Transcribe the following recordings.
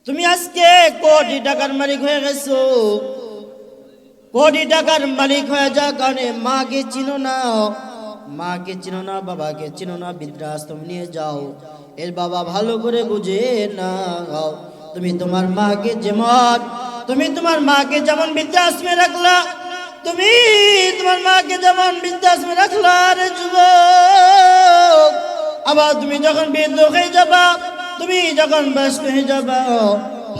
তুমি আজকে কোটি টাকার মালিক হয়ে গেছো। কোটি টাকার মালিক হয়ে যাওয়ার কারণে মাকে চিনো না, মাকে চিনো না, বাবাকে চিনো না, বৃদ্ধাশ্রম নিয়ে যাও। এর বাবা ভালো করে বুঝে না। তুমি তোমার মাকে যেমন বৃদ্ধাশ্রমে রাখলা, তুমি তোমার মাকে যেমন বৃদ্ধাশ্রমে রাখলা রে যুবক, আবার তুমি যখন বৃদ্ধ হয়ে যাবা, তুমি যখন বয়স্ক হয়ে যাবা,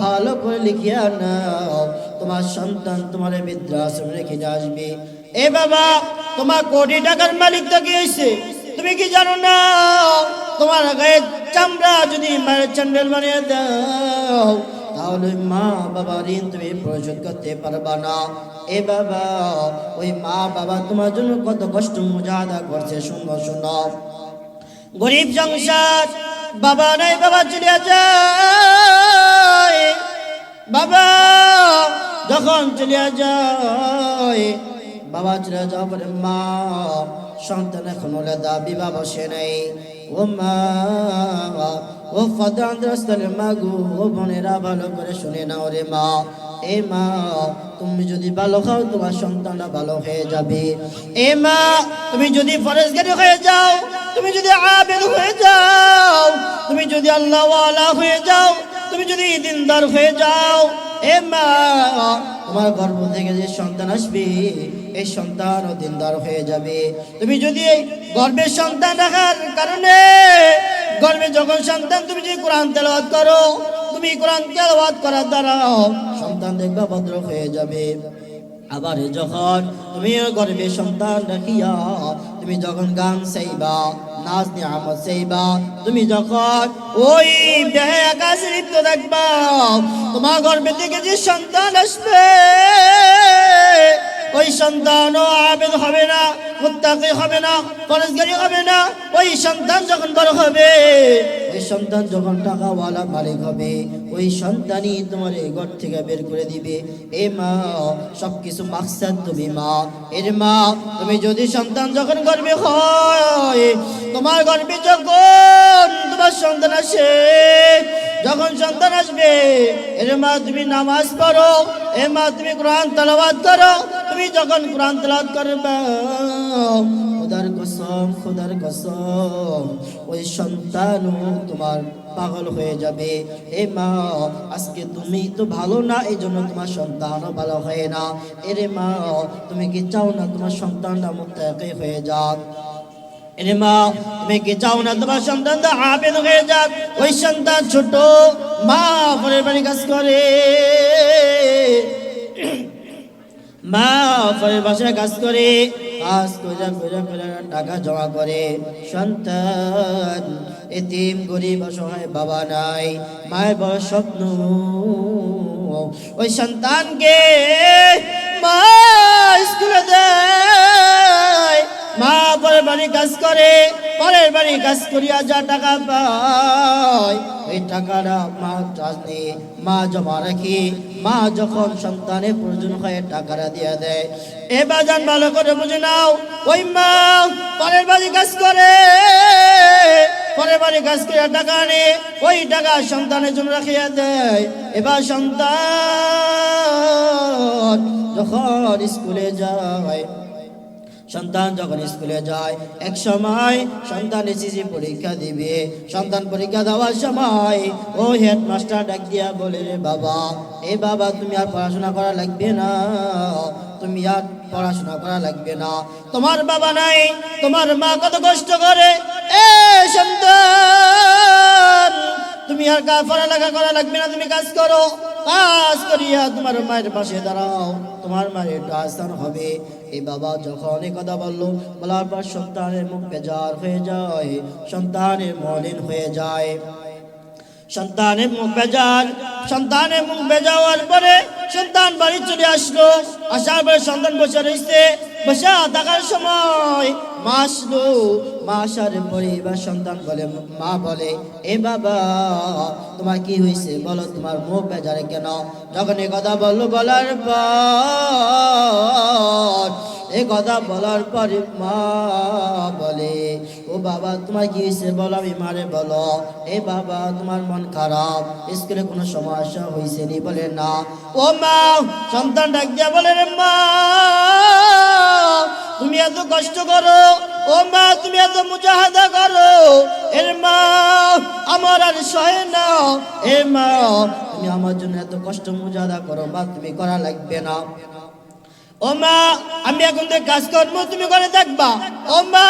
ভালো করে লিখিয়া নাও, তোমার সন্তান তোমার বৃদ্ধাশ্রমে রেখে আসবে। এ বাবা, তোমার কোটি টাকার মালিক তো কি হয়েছে তুমি কি জানো না? তোমার গায়ে চামড়া যদি মায়ের চ্যান্ডেল বানিয়ে দাও, তাহলে মা বাবা ঋণ তুমি পরিশোধ করতে পারবা না। এ বাবা, ওই মা বাবা তোমার জন্য কত কষ্ট মুজাহাদা করছে। শুনো শুনো, গরিব সংসার, বাবা নাই, বাবা চলে যায়। বাবা যখন চলে যায়, বাবা চলে যাওয়ার পরে মা সন্তান এখন লেদা বিবাহ বসে নাই। ও মা, ও ফাদার মা গো, ও বোনেরা ভালো করে শুনে নাও রে মা। এ মা, তুমি যদি ভালো খাও তোমার সন্তানরা ভালো হয়ে যাবে। এ মা, তুমি যদি ফরেজগারি হয়ে যাও, তুমি যদি আবেদ হয়ে যাও, তুমি যদি আল্লাহওয়ালা হয়ে যাও, তুমি যদি দিনদার হয়ে যাও, এ মা, তোমার গর্ভ থেকে যে সন্তান আসবে, এই সন্তান ও দিনদার হয়ে যাবে। তুমি যদি এই গর্ভের সন্তান রাখার কারণে, গর্ভে যখন সন্তান তুমি যদি কোরআন তেলাওয়াত করো, তুমি কোরআন তেলাওয়াত করার দ্বারা সন্তান দেখবা ভদ্র হয়ে যাবে। আবার যখন তুমি গর্ভে সন্তান রাখিয়া তুমি যখন গান চাইবা, নাচ নিয়ামত চাইবা, তুমি যখন ওই দেহে আকাশে লিপ্ত থাকবা, তোমার গর্ভে থেকে যে সন্তান আসবে, ওই সন্তানও আবেদ হবে না, মুত্তাকি হবে না, ফরজগারি হবে না। ওই সন্তান যখন বড় হবে, ওই সন্তান যখন টাকাওয়ালা মালিক হবে, ওই সন্তানই তোমার এই ঘর থেকে বের করে দিবে। এ মা, সবকিছু মাকসাদ তুমি মা। এর মা, তুমি যদি সন্তান যখন গর্ভে হয়, তোমার গর্ভে যখন তোমার সন্তান আসে, যখন সন্তান আসবে, এর মা তুমি নামাজ পড়ো, এ মা তুমি কোরআন তেলাওয়াত করো। তুমি যখন কোরআন তেলাওয়াত করবে, খোদার কসম ওই সন্তানও তোমার পাগল হয়ে যাবে। এ মা, আজকে তুমি তো ভালো না, এই জন্য তোমার সন্তানও ভালো হয় না। এরে মা, তুমি কি চাও না তোমার সন্তানটা মুত্তাকি হয়ে যাক? এরে মা, তুমি কি চাও না তোমার সন্তানটা আবেদ হয়ে যাক? ওই সন্তান ছোট, মা পরের বাড়ি কাজ করে, মা পরের বাসায় কাজ করে, কাজ করে টাকা জমা করে। সন্তান এতিম, গরিব, অসহায়, বাবা নাই, মায়ের বড় স্বপ্ন ওই সন্তানকে মা স্কুলে দেয়। মা পরের বাড়ি কাজ করে, পরের বাড়ি কাজ করিয়া যা টাকা পায়, ওই টাকাটা মা জমা রাখি। মা যখন সন্তানের প্রয়োজন হয় টাকাটা দিয়ে দেয়। এবার যান ভালো করে বুঝে নাও, ওই মা পরের বাড়ি কাজ করে, পরের বাড়ি কাজ করে টাকা আনে, ওই টাকা সন্তানের জন্য রাখিয়া দেয়। এবার সন্তান যখন স্কুলে যায়, এক সময় সন্তান এসএসসি পরীক্ষা দিবে। সন্তান পরীক্ষা দেওয়ার সময় ও হেডমাস্টার ডাক দিয়া বলে, রে বাবা, এ বাবা তুমি আর পড়াশোনা করা লাগবে না, তুমি আর পড়াশোনা করা লাগবে না, তোমার বাবা নাই, তোমার মা কত কষ্ট করে, এ সন্তান তুমি আর পড়ালেখা করা লাগবে না, তুমি কাজ করো, কাজ করিয়া তোমার মায়ের পাশে দাঁড়াও, তোমার মায়ের আস্থান হবে। এই বাবা যখন এই কথা বললো, বলার পর সন্তানের মুখ বেজার হয়ে যায়, সন্তানের মলিন হয়ে যায়। সন্তানের মুখ বেজাওয়ার পরে সন্তান বাড়ি চলে আসলো। আসার পরে সন্তান বসে রয়েছে, বসে থাকার সময় মা আসলো। মা আসার পরে এবার সন্তান বলে, মা বলে, এ বাবা তোমার কি হয়েছে বলো, তোমার মুখ বেজারে কেন? যখন এ কথা বললো, বলার পর এই কথা বলার পরে মা বলে, ও বাবা তোমার কি হয়েছে বলো, আমি মারে বলো। এ বাবা তোমার মন খারাপ, স্কুলে কোনো সমস্যা হয়েছে নি? বলে না। ও মা, সন্তান ডাক দিয়া বলে, রে মা তুমি এত কষ্ট করো, ও মা তুমি এত মুজাহাদা করো, এর মা আমার আর সহে না। এ মা তুমি আমার জন্য এত কষ্ট মুজাহাদা করো, মা তুমি করা লাগবে না। ও মা আমি এখন থেকে কাজ করবো, তুমি ঘরে থাকবা। ও মা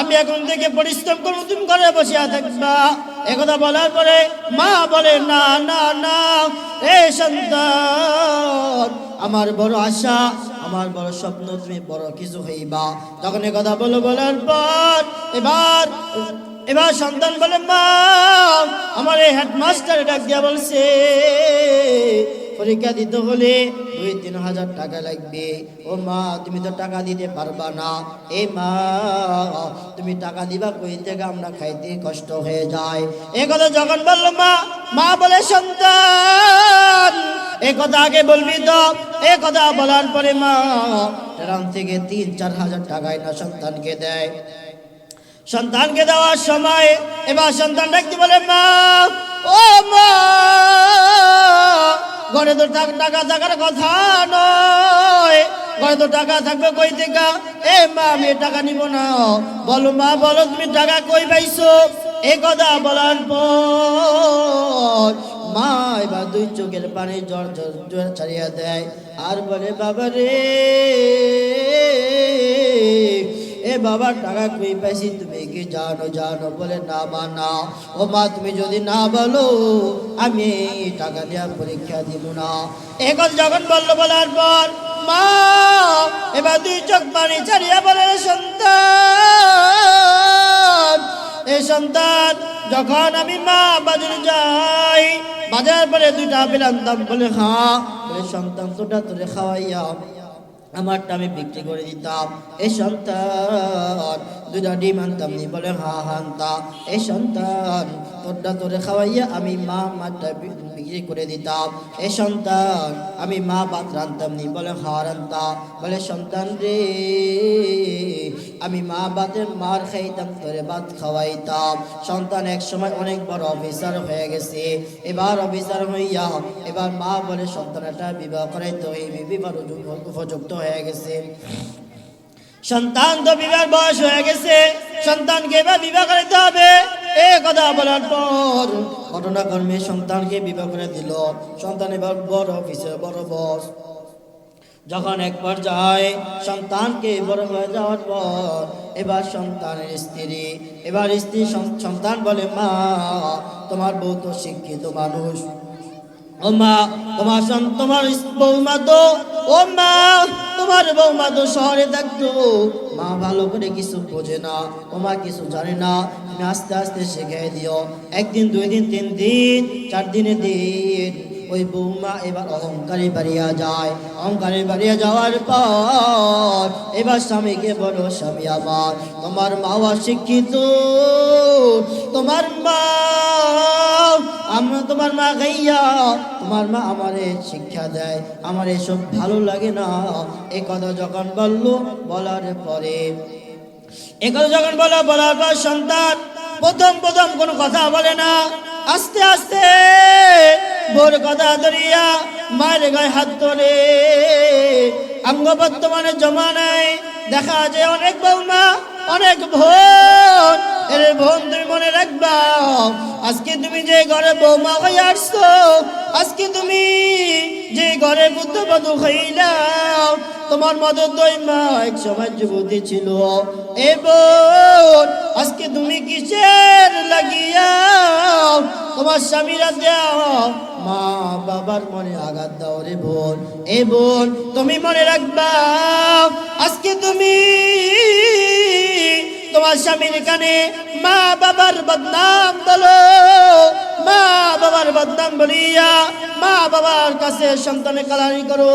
আমি এখন থেকে পরিশ্রম করবো, তুমি ঘরে বসিয়া থাকবা। একথা বলার পরে মা বলে, না না না, এ সন্তান আমার বড় আশা, আমার বড় স্বপ্ন, তুমি বড় কিছু হইবা। তখন একথা বলার পর এবার সন্তান বলে, মা আমার এই হেডমাস্টার ডাক দিয়া বলছে পরীক্ষা দিতে হলে 2-3 হাজার টাকা লাগবে। ও মা তুমি তো টাকা দিতে পারবা না। এ মা তুমি টাকা দিবা কই থেকে, আমরা খাইতে কষ্ট হয়ে যায়। এ কথা যখন বললো মা বলে, সন্তান এ কথা আগে বলবি তো। এ কথা বলার পরে মা এরকম থেকে 3-4 হাজার টাকায় না সন্তানকে দেয়। সন্তানকে দেওয়ার সময় এবার সন্তান ডাকতে বলে, মা ও মা ঘরে তো টাকা থাকার কথা নয়, ঘরে তো টাকা থাকবে কই থেকে? এ মা আমি টাকা নিব না। বলো মা বলো তুমি টাকা কই পাইছো? এ কথা বলার পর মা এবার 2 চোখের পানি জ্বর ছাড়িয়া দেয় আর বলে, বাবা রে এ বাবা টাকা কই পাইছি তুমি কি জানো? বলে না মা না। ও মা তুমি যদি না বলো আমি টাকা দেওয়া পরীক্ষা দিব না। এখন যখন বলার পর মা এবার 2 চোখ পানি ছাড়িয়া বলে, সন্তান যখন আমি মা বাজারে যাই, বাজার পরে 2টা আপেল আনতাম। বলে হ্যাঁ। বলে সন্তান তোটা তোরে খাওয়াইয়া আমারটা আমি বিক্রি করে দিতাম। এই সন্তান 2টা ডিম আনতাম নি? বলে হ্যাঁ আনতাম। এই সন্তান তোরটা তোরে খাওয়াইয়া আমি মারটা বিক্রি করে দিতাম। এই সন্তান আমি ভাত রান্তাম নি? বলে হ্যাঁ রান্তাম। বলে সন্তান রে আমি ভাতের মার খাইতাম, তোরে ভাত খাওয়াইতাম। সন্তান এক সময় অনেক বড় অফিসার হয়ে গেছে। এবার অফিসার হইয়া এবার মা বলে সন্তান একটা বিবাহ করাইতে হইবে, বিবাহ উপযুক্ত হয়ে গেছে। সন্তান তো বিবাহ বয়স হয়ে গেছে, সন্তানকে এবার বিবাহ করাইতে হবে। এ কথা বলার পর ঘটনাক্রমে সন্তানকে বিবাহ করে দিল। সন্তান এবার বড় অফিসে বড় বস। যখন এক পর্যায়ে সন্তানকে বড় হয়ে যাওয়ার পর এবার সন্তানের স্ত্রী সন্তান বলে, মা তোমার বউ তো শিক্ষিত মানুষ। ও মা তোমার বৌমা তো তোমার বৌমা তো শহরে থাকতো, মা ভালো করে কিছু বোঝে না, ও মা কিছু জানে না। তুমি আস্তে আস্তে শিখিয়ে দিও। 1 দিন 2 দিন 3 দিন 4 দিনে দিন ওই বৌমা এবার অহংকারে বাড়িয়া যায়। অহংকারে বাড়িয়া যাওয়ার পর এবার স্বামীকে বলো, স্বামী আমার তোমার মা অশিক্ষিত, তোমার মা তোমার মা গাইয়া তোমার মা আমারে শিক্ষা দেয়, আমার এসব ভালো লাগে না। এ কথা যখন বলার পরে বলার পর সন্তান প্রথম কোনো কথা বলে না। আস্তে আস্তে বোর কথা ধরিয়া মায়ের গায়ে হাত ধরে। বর্তমানে জমানায় দেখা যায় অনেক বৌমা অনেক বোন। এর বোন তুমি মনে রাখবা, আজকে তুমি যে ঘরে বৌমা হয়ে আসছো, আজকে তুমি যে ঘরে পুত্রবধূ হইলাম, তোমার মতো দুই মা এক সময় যুবতী ছিল। এ বোন আজকে তুমি কিসের লাগিয়া তোমার স্বামীরা দেও মা বাবার মনে আঘাত দাও রে বোন। এ বোন তুমি মনে রাখবা, আজকে তুমি তোমার স্বামীর কানে মা বাবার বদনাম বলো, মা বাবার বদনাম বলিয়া মা বাবার কাছে সন্তানের কালারি করো,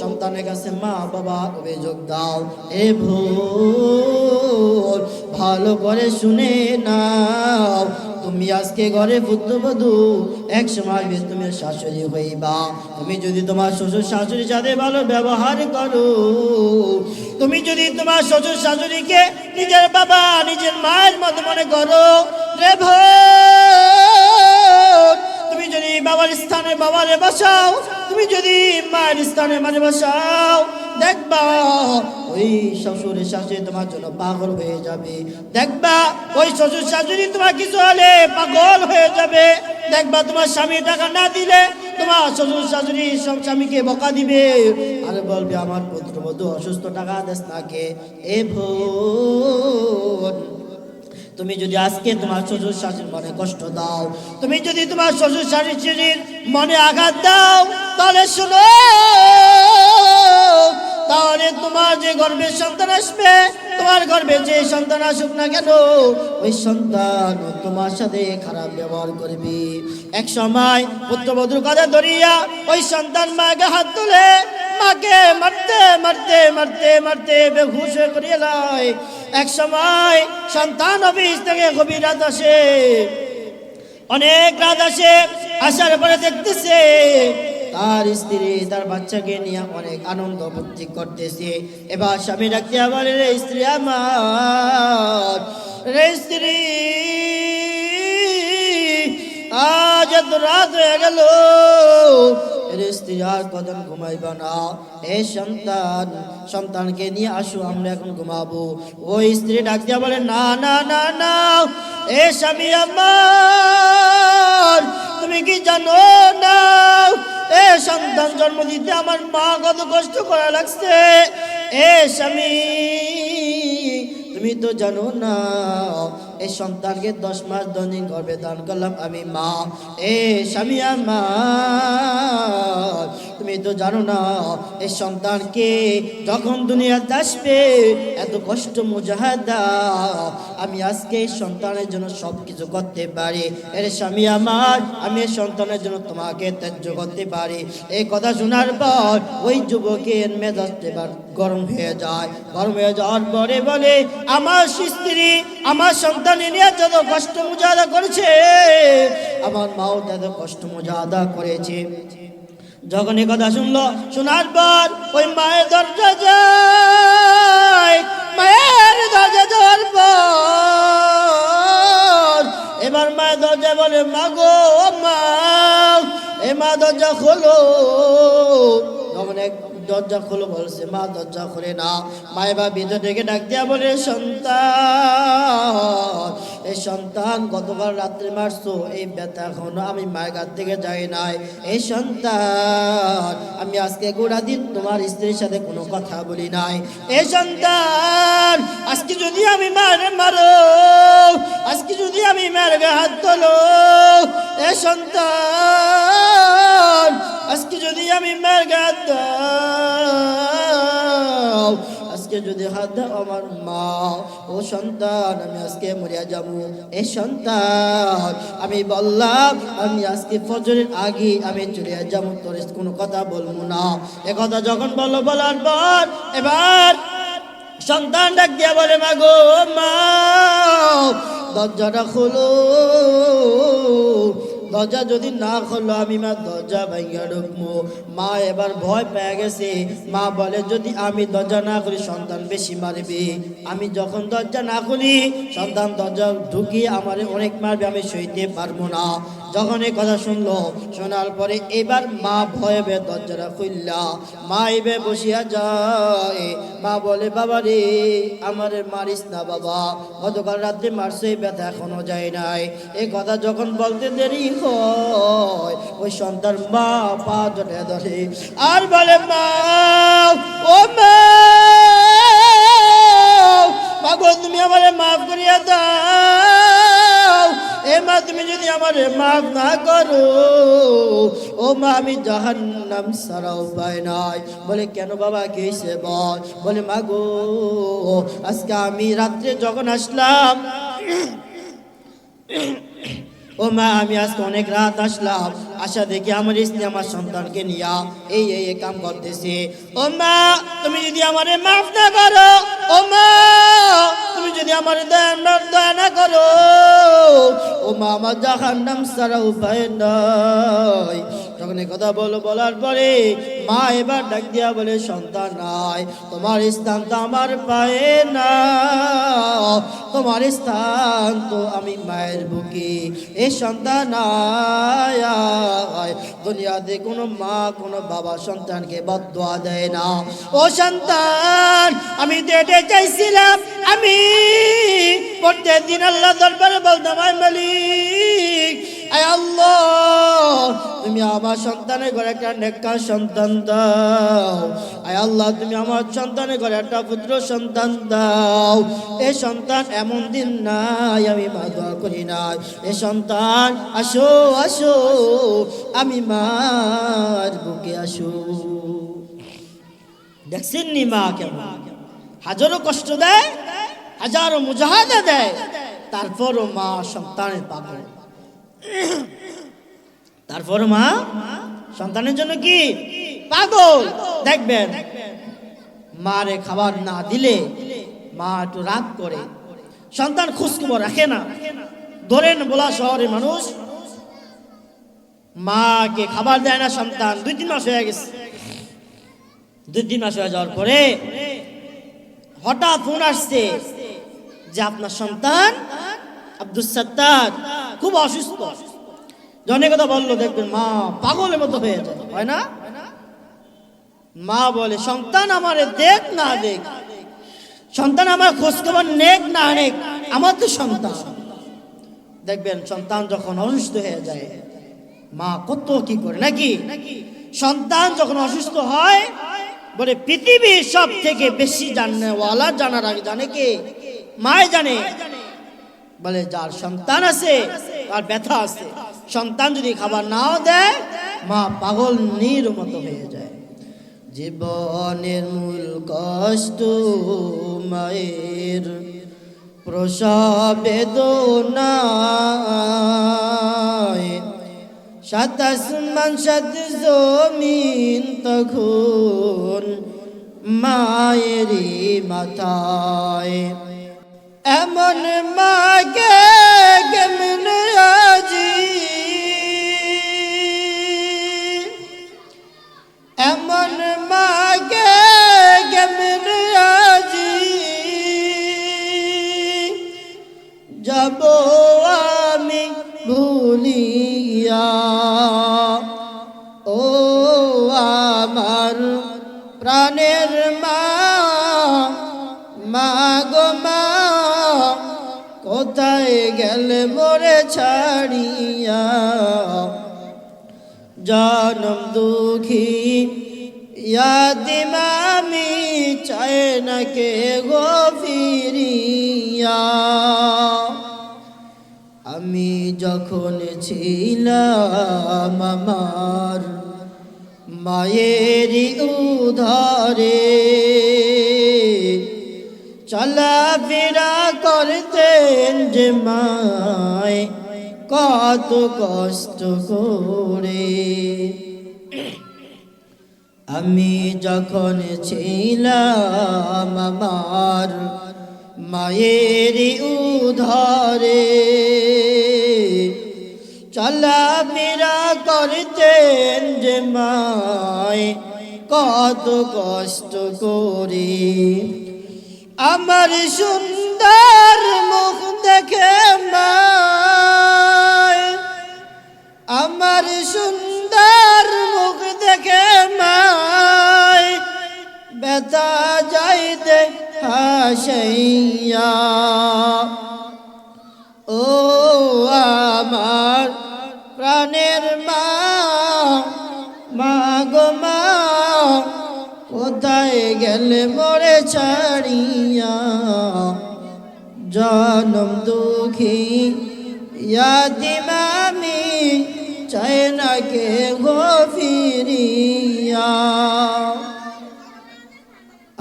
সন্তানের কাছে মা বাবার অভিযোগ দাও। এ ভুল ভালো করে শুনে নাও, তুমি আজকে ঘরে পুত্রবধূ, এক সময় তুমি শাশুড়ি হইবা। তুমি যদি তোমার শ্বশুর শাশুড়ির সাথে ভালো ব্যবহার করো, তুমি যদি তোমার শ্বশুর শাশুড়িকে নিজের বাবা নিজের মায়ের মতো মনে করো রে বোন, তুমি যদি বাবার স্থানে বাবারে বসাও, তুমি যদি মায়ের স্থানে মারে বসাও, দেখবা ওই শ্বশুরের শাশুড়ি তোমার জন্য পাগল হয়ে যাবে। দেখবা ওই শ্বশুর শাশুড়ি তোমার কিছু হলে পাগল হয়ে যাবে। দেখবা তোমার স্বামী টাকা না দিলে তোমার শ্বশুর শাশুড়ি সব স্বামীকে বকা দিবে আর বলবে আমার পুত্রবধূ অসুস্থ, টাকা দেশ নাকে। এ বোন, তুমি যদি আজকে তোমার শ্বশুর শাশুড়ির মনে কষ্ট দাও, তুমি যদি তোমার শ্বশুর শাশুড়ির মনে আঘাত দাও, তাহলে শোনো, তাহলে তোমার যে গর্ভের সন্তান আসবে, তোমার গর্ভে যে সন্তান আসুক না কেন, ওই সন্তান তোমার সাথে খারাপ ব্যবহার করবে। এক সময় পুত্রবধূর কথা ধরিয়া ওই সন্তান মাকে হাত তুলে মাকে মারতে মারতে মারতে মারতে বেহুশ হয়ে করিয়ে লাই। এক সময় সন্তান অফিস থেকে গভীর রাত আসে, অনেক রাত আসে, আসার পরে দেখতেছে তার স্ত্রী তার বাচ্চাকে নিয়ে অনেক আনন্দ ভর্তি করতেছে। এবার স্বামী ডাকতে বলে, রে স্ত্রী আমার, রে স্ত্রী আজ এত রাত হয়ে গেল, রে স্ত্রী আর কখন ঘুমাইবা না? এ সন্তান, সন্তানকে নিয়ে আসো, আমরা এখন ঘুমাবো। ওই স্ত্রী ডাকতে বলে, না না না না, এ স্বামী আমার, তুমি কি জানো না এ সন্তান জন্ম দিতে আমার মা কত কষ্ট করা লাগছে? এ স্বামী, তুমি তো জানো না এই সন্তানকে 10 মাস 10 দিন গর্ভে ধারণ করলাম আমি মা। এ স্বামী আমার, তুমি তো জানো না এই সন্তানকে যখন দুনিয়াতে আসবে এত কষ্ট মুজাহাদা, আমি আজকে এই সন্তানের জন্য সব কিছু করতে পারি। এর স্বামী আমার, আমি এই সন্তানের জন্য তোমাকে ত্যায্য করতে পারি। এই কথা শোনার পর ওই যুবকের মেজাজটা এবার গরম হয়ে যায়। গরম হয়ে যাওয়ার পরে বলে, আমার স্ত্রী আমার সন্তানের নিয়ে যত কষ্ট মুজাহাদা করেছে, আমার মাও তত কষ্ট মুজাহাদা করেছে। যখন এই কথা শুনলো, শোনার পর ওই মায়ের দরজা যায়, মায়ের দরজা যাওয়ার পর এবার মায়ের দরজা বলে, মা গো মা, এ মা দরজা খোলো। যখন এক দরজা খোলো বলছে, মা দরজা খোলে না। মা এবার ভিতর থেকে ডাক দিয়া বলে, সন্তান, এই সন্তান গতকাল রাত্রে মারছো, এই ব্যথা এখনো আমি মায়ের কাছ থেকে যাই নাই। এই সন্তান, আমি আজকে গোটা দিন তোমার স্ত্রীর সাথে কোনো কথা বলি নাই। এই সন্তান, আজকে যদি আমি মারে মারো, আজকে যদি আমি মায়ের গায়ে হাত তোলো, এ সন্তান, আজকে যদি আমি মায়ের গায়ে হাত দাও, আজকে যদি হাত দাও আমার মা, ও সন্তান আমি আজকে মরিয়া যাবো। এ সন্তান, আমি বললাম আমি আজকে ফজরের আগে আমি চলে যাবো, তোর কোনো কথা বলবো না। এ কথা যখন বলার পর এবার সন্তান ডাক দিয়া বলে, মা গো মা, দরজাটা খোলো। দরজা যদি না খোলো আমি মা দরজা ভাঙিয়া ঢুকবো। মা এবার ভয় পেয়ে গেছে। মা বলে, যদি আমি দরজা না খুলি সন্তান বেশি মারবে, আমি যখন দরজা না খুলি সন্তান দরজা ঢুকি আমার অনেক মারবে, আমি সইতে পারবো না। যখন এই কথা শুনলো, শোনার পরে এবার মা ভয়ে বে দরজাটা খুললা, মা এবে বসিয়া যায়। মা বলে, বাবা রে আমারে মারিস না বাবা, গতকাল রাত্রে মারছে, ব্যথা এখনো যায় নাই। এই কথা যখন বলতে দেরি হয়, ওই সন্তান মা পা জড়ে ধরে আর বলে, মা ও মা, মাগো তুমি আমারে মাফ করিয়া দাও। এ মা, তুমি যদি আমারে মাফ না করো, ও মা আমি জাহান্নাম ছাড়া উপায় নাই। বলে, কেন বাবা কি হয়েছে বল? বলে, মাগো আজকে আমি রাত্রে যখন আসলাম, ও মা আমি আজকে অনেক রাত আসলাম, আসা দেখি আমার স্ত্রী আমার সন্তানকে নিয়া এই কাম করতেছে। ও মা তুমি যদি আমারে মাফ না করো, ও মা তুমি যদি আমার দয়া না করো, ও মা আমার জাহান্নাম ছাড়া উপায় নাই। যখন এই কথা বলার পরে মা এবার ডাক দিয়া বলে, সন্তান নাই, তোমার স্থান তো আমার পায়ে না, তোমার স্থান তো আমি মায়ের বুকে। এই সন্তান দুনিয়াতে কোনো মা কোনো বাবা সন্তানকে বদদুয়া দেয় না। ও সন্তান, আমি তো এটাই চাইছিলাম, আমি প্রত্যেক দিন আল্লাহ দরবারে বলতাম, আয় মালিক, আয় আল্লাহ, তুমি আমার সন্তানের ঘরে একটা নেককার সন্তান দাও। আয় আল্লাহ, তুমি আমার সন্তানের ঘরে একটা পুত্র সন্তান দাও। এ সন্তান এমন দিন নাই আমি মা দোয়া করি না। এ সন্তান আসো আসো, আমি মার বুকে আসো। দেখছেন নি মা কেমন হাজারো কষ্ট দেয়, হাজারো মুজাহাদা দেয়, তারপরও মা সন্তানের পাগল। তারপর মা সন্তানের জন্য কি পাগল। দেখবেন মারে খাবার না দিলে মা একটু রাগ করে, সন্তান খোঁজখবর রাখে না। ধরেন বলা শহরের মানুষ, মাকে খাবার দেয় না সন্তান, 2-3 মাস হয়ে গেছে। 2-3 মাস হয়ে যাওয়ার পরে হঠাৎ ফোন আসছে যে আপনার সন্তান আব্দুস সাত্তার খুব অসুস্থ। জনের কথা বললো, দেখবেন মা পাগলের মতো হয়ে যায়, হয় না? মা বলে, সন্তান আমার দেখ না দেখ, সন্তান আমার খোঁজখবর নেক না নেক, আমার তো সন্তান। দেখবেন সন্তান যখন অসুস্থ হয়ে যায়, মা কত কি করে নাকি। সন্তান যখন অসুস্থ হয়, বলে পৃথিবীর সব থেকে বেশি জানেওয়ালা, জানার আগে জানে কে? মায় জানে। বলে যার সন্তান আছে তার ব্যথা আছে। সন্তান যদি খাবার নাও দেয়, মা পাগল নির মতো হয়ে যায়। জীবনের মূল কষ্ট মায়ের প্রসব বেদনায়, 7 আসমান 7 জমিন তখন মায়েরই মাথায়। এমন মাকে কেমনে আজি, এমন মাকে কেমনে আজি যাব আমি ভুলিয়া। ও আমার প্রাণের মা, মা গো মা, কোথায় গেলে মোরে ছাড়িয়া। জনম দুঃখী ইয়াতিম আমি, চাই না কে গো ফিরিয়া। আমি যখন ছিলাম আমার মায়েরই উধারে, চলাফেরা করতেন যে মায় কত কষ্ট করে। আমি যখন ছিলাম আমার মায়েরই উধারে, চলাফেরা করতেন যে মায় কত কষ্ট করে। আমার সুন্দর মুখ দেখে মায়, আমার সুন্দর মুখ দেখে মায় ব্যথা যাইতে হাসাইয়া। ও আমার প্রাণের মা, মা গো মা, কোথায় গেলে মোরে ছাড়িয়া। জনম দুঃখী ইয়াতিম আমি, চাই না কে গো ফিরিয়া।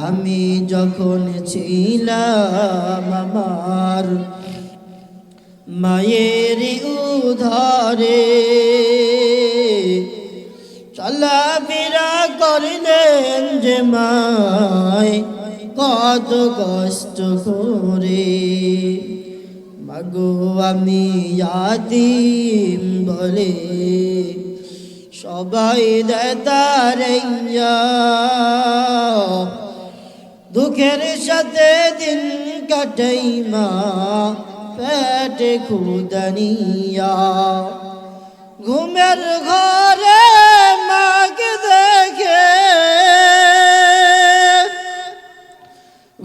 আমি যখন ছিলাম আমার মায়েরই উধারে, চলাফেরা করলেন যে মায় কত কষ্ট করে। মাগো আমি ইয়াতীম বলে সবাই দেয় তারাইয়া, দুঃখের সাথে দিন কাটাই মা পেটে ক্ষুদানিয়া। ঘুমের ঘরে মাকে দেখে,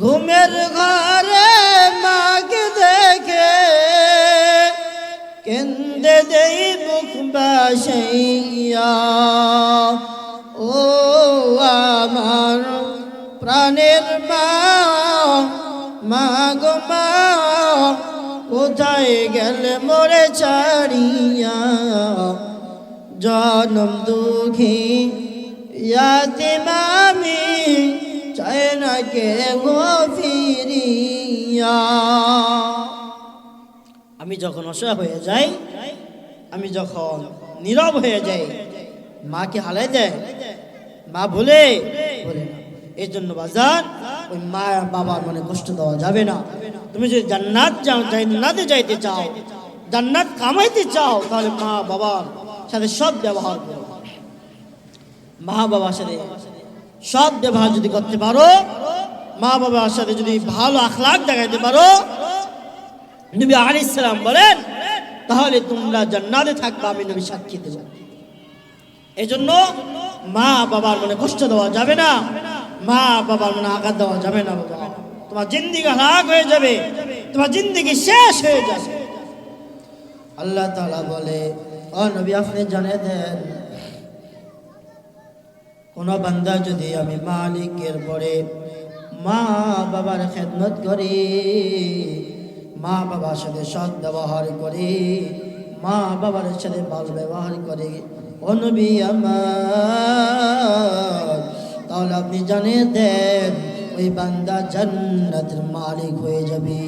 ঘুমের ঘরে মাকে দেখে কেন্দে দেই মুখ বাসাইয়া। ও আমার প্রাণের মা, মা গো মা কোথায় গেলে মোরে ছাড়িয়া। জনম দুঃখী ইয়াতীম আমি, চাই না কে গো ফিরিয়া। আমি যখন অসহায় হয়ে যাই, আমি যখন নীরব হয়ে যাই, মাকে হালাই দেয়, মা বলে বলে না। এই জন্য বাজার ওই মা বাবার মনে কষ্ট দেওয়া যাবে না। তুমি যদি জান্নাত জান্নাতে যাইতে চাও, জান্নাত কামাইতে চাও, তাহলে মা বাবার সাথে সৎ ব্যবহার করো। মা বাবার সাথে সৎ ব্যবহার যদি করতে পারো, মা বাবার সাথে যদি ভালো আখলাক দেখাইতে পারো, নবী আলাইহিস সালাম বলেন, তাহলে তোমরা জান্নাতে থাকবে, আমি নবী সাক্ষী দেব। এই জন্য মা বাবার মনে কষ্ট দেওয়া যাবে না, মা বাবার মনে আঘাত দেওয়া যাবে না। বাবা তোমার জিন্দিগি হালাক হয়ে যাবে, তোমার জিন্দিগি শেষ হয়ে যাবে। আল্লাহ তাআলা বলে, ও নবী আপনি জানিয়ে দেন, কোন বান্দা যদি আমি মালিকের পরে মা বাবার খেদমত করে, মা বাবার সাথে সৎ ব্যবহার করে, মা বাবার সাথে ভালো ব্যবহার করে, ও নবী আমার, তাহলে আপনি জানিয়ে দেন ওই বান্দা জান্নাতের মালিক হয়ে যাবে।